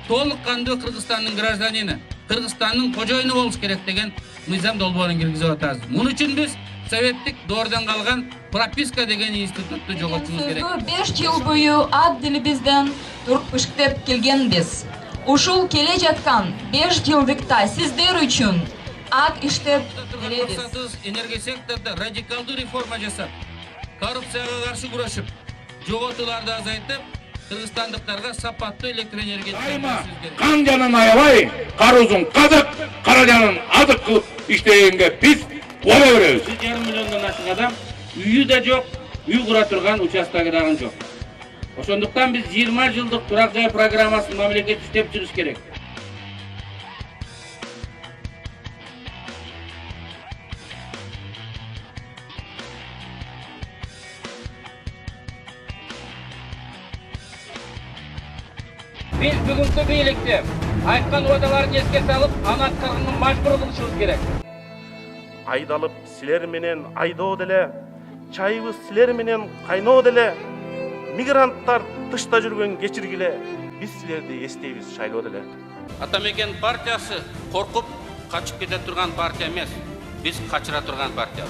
толық қанды Кыргызстандын гражданины, Кыргызстандын кожойуну болуш керек деген мыйзам долбоорун киргизип атабыз. Муну үчүн биз советтик доордон калган прописка деген институтту жоготушубуз керек. 5 жыл бою ат дилибизден туруп иштеп келгенбиз. Ушул келе жаткан 5 жылдыкта сиздер үчүн ак иштеп келебиз. Энергия секторунда радикалдуу реформа жасап, коррупцияга каршы күрөшүп, жоготууларды азайтып, кыргызстандыктарга сапаттуу электр энергия беришибиз керек. Кан жанын аябай, кароозун казык, кара жанын азык кылып иштегенге биз ола беребиз. 1,5 миллиондон ашык адам үйү да жок, үй кура турган участогу дагы жок. Ошондуктан биз 20 жылдык турак жай программасын мамлекет иштеп чыгыш керек. Biz бүгүнкү бийликте айткан уадаларын эске салып, аны аткарууга мажбур кылышыбыз керек. Айдалып силер менен айдоо деле, чайыбыз силер менен кайноо деле, мигранттар тышта жүргөн кечиргиле, биз силерди эстейбиз шайлоо деле. Атамекен партиясы коркуп качып кете турган партия эмес, биз качыра турган партия.